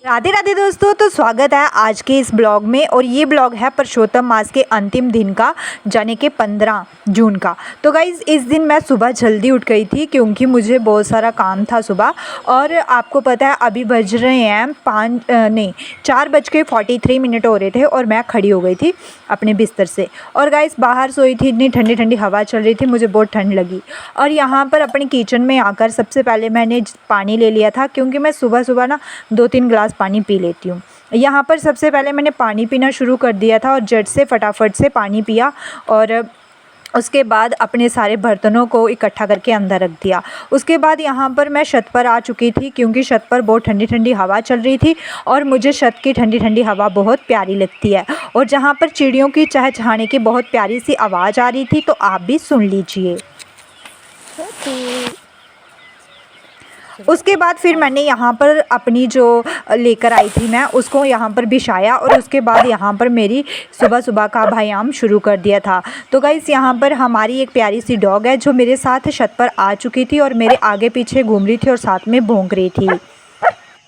राधे राधे दोस्तों, तो स्वागत है आज के इस ब्लॉग में। और ये ब्लॉग है पुरुषोत्तम मास के अंतिम दिन का, यानी कि 15 जून का। तो गाइज़ इस दिन मैं सुबह जल्दी उठ गई थी क्योंकि मुझे बहुत सारा काम था सुबह। और आपको पता है अभी बज रहे हैं 4:43 हो रहे थे और मैं खड़ी हो गई थी अपने बिस्तर से। और गाइज़ बाहर सोई थी, इतनी ठंडी ठंडी हवा चल रही थी, मुझे बहुत ठंड लगी। और यहाँ पर अपने किचन में आकर सबसे पहले मैंने पानी ले लिया था क्योंकि मैं सुबह सुबह ना 2-3 गिलास पानी पी लेती हूँ। यहाँ पर सबसे पहले मैंने पानी पीना शुरू कर दिया था और झट से फटाफट से पानी पिया। और उसके बाद अपने सारे बर्तनों को इकट्ठा करके अंदर रख दिया। उसके बाद यहाँ पर मैं छत पर आ चुकी थी क्योंकि छत पर बहुत ठंडी ठंडी हवा चल रही थी और मुझे छत की ठंडी ठंडी हवा बहुत प्यारी लगती है। और जहाँ पर चिड़ियों की चहचहाने की बहुत प्यारी सी आवाज़ आ रही थी, तो आप भी सुन लीजिए। उसके बाद फिर मैंने यहाँ पर अपनी जो लेकर आई थी मैं उसको यहाँ पर बिछाया और उसके बाद यहाँ पर मेरी सुबह सुबह का व्यायाम शुरू कर दिया था। तो गाइस यहाँ पर हमारी एक प्यारी सी डॉग है जो मेरे साथ छत पर आ चुकी थी और मेरे आगे पीछे घूम रही थी और साथ में भौंक रही थी।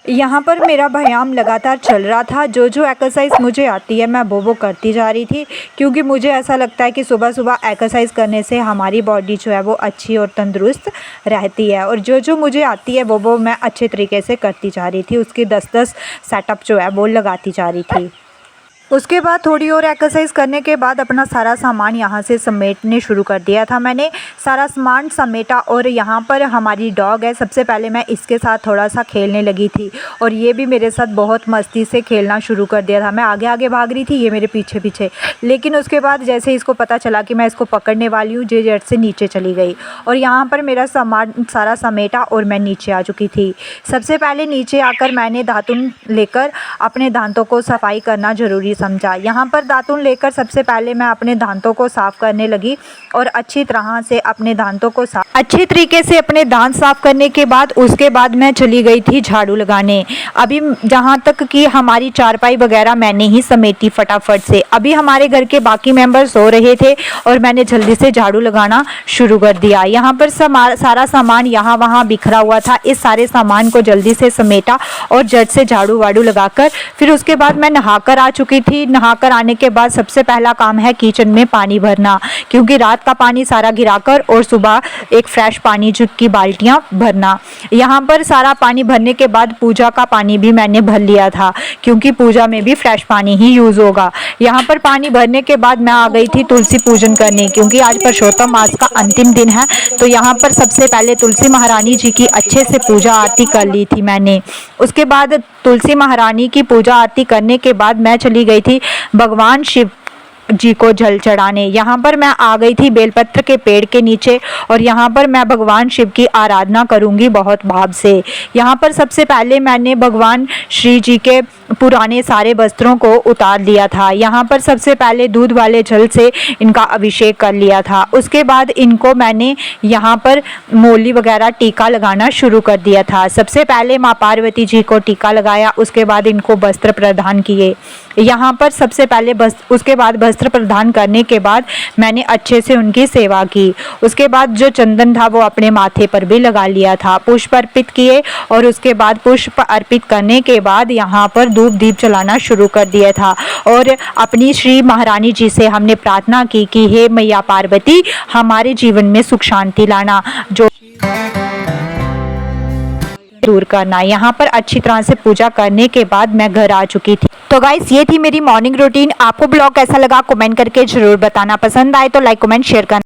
यहाँ पर मेरा व्यायाम लगातार चल रहा था। जो एक्सरसाइज मुझे आती है मैं वो करती जा रही थी क्योंकि मुझे ऐसा लगता है कि सुबह सुबह एक्सरसाइज करने से हमारी बॉडी जो है वो अच्छी और तंदुरुस्त रहती है। और जो मुझे आती है वो मैं अच्छे तरीके से करती जा रही थी। उसके 10-10 सेटअप जो है वो लगाती जा रही थी। उसके बाद थोड़ी और एक्सरसाइज करने के बाद अपना सारा सामान यहाँ से समेटने शुरू कर दिया था। मैंने सारा सामान समेटा और यहाँ पर हमारी डॉग है, सबसे पहले मैं इसके साथ थोड़ा सा खेलने लगी थी और ये भी मेरे साथ बहुत मस्ती से खेलना शुरू कर दिया था। मैं आगे आगे भाग रही थी, ये मेरे पीछे पीछे। लेकिन उसके बाद जैसे इसको पता चला कि मैं इसको पकड़ने वाली हूँ, जे जट से नीचे चली गई और यहाँ पर मेरा सामान सारा समेटा और मैं नीचे आ चुकी थी। सबसे पहले नीचे आकर मैंने दातुन लेकर अपने दांतों को सफाई करना ज़रूरी समझा। यहाँ पर दातुन लेकर सबसे पहले मैं अपने दांतों को साफ़ करने लगी और अच्छी तरह से अपने दांतों को अच्छी तरीके से अपने दांत साफ़ करने के बाद उसके बाद मैं चली गई थी झाड़ू लगाने। अभी जहाँ तक कि हमारी चारपाई वगैरह मैंने ही समेटी फटाफट से। अभी हमारे घर के बाकी मेंबर सो रहे थे और मैंने जल्दी से झाड़ू लगाना शुरू कर दिया। यहाँ पर सारा सामान यहाँ वहाँ बिखरा हुआ था। इस सारे सामान को जल्दी से समेटा और झट से झाड़ू वाड़ू लगाकर फिर उसके बाद मैं नहाकर आ चुकी थी। नहाकर आने के बाद सबसे पहला काम है किचन में पानी भरना क्योंकि रात का पानी सारा गिराकर और सुबह एक फ्रेश पानी की बाल्टियां भरना। यहाँ पर सारा पानी भरने के बाद पूजा का पानी भी मैंने भर लिया था क्योंकि पूजा में भी फ्रेश पानी ही यूज़ होगा। यहाँ पर पानी भरने के बाद मैं आ गई थी तुलसी पूजन करने क्योंकि आज पुरुषोत्तम मास का अंतिम दिन है। तो यहाँ पर सबसे पहले तुलसी महारानी जी की अच्छे से पूजा आरती कर ली थी मैंने। उसके बाद तुलसी महारानी की पूजा आरती करने के बाद मैं चली गई थी भगवान शिव जी को जल चढ़ाने। यहाँ पर मैं आ गई थी बेलपत्र के पेड़ के नीचे और यहाँ पर मैं भगवान शिव की आराधना करूँगी बहुत भाव से। यहाँ पर सबसे पहले मैंने भगवान श्री जी के पुराने सारे वस्त्रों को उतार लिया था। यहाँ पर सबसे पहले दूध वाले जल से इनका अभिषेक कर लिया था। उसके बाद इनको मैंने यहाँ पर मौली वगैरह टीका लगाना शुरू कर दिया था। सबसे पहले माँ पार्वती जी को टीका लगाया, उसके बाद इनको वस्त्र प्रदान किए। यहाँ पर सबसे पहले उसके बाद वस्त्र प्रदान करने के बाद मैंने अच्छे से उनकी सेवा की। उसके बाद जो चंदन था वो अपने माथे पर भी लगा लिया था। पुष्प अर्पित किए और उसके बाद पुष्प अर्पित करने के बाद यहाँ पर धूप दीप जलाना शुरू कर दिया था। और अपनी श्री महारानी जी से हमने प्रार्थना की कि हे मैया पार्वती हमारे जीवन में सुख शांति लाना, जो दूर करना। यहाँ पर अच्छी तरह से पूजा करने के बाद मैं घर आ चुकी थी। तो गाइस ये थी मेरी मॉर्निंग रूटीन। आपको ब्लॉग कैसा लगा कमेंट करके जरूर बताना। पसंद आए तो लाइक कमेंट शेयर करना।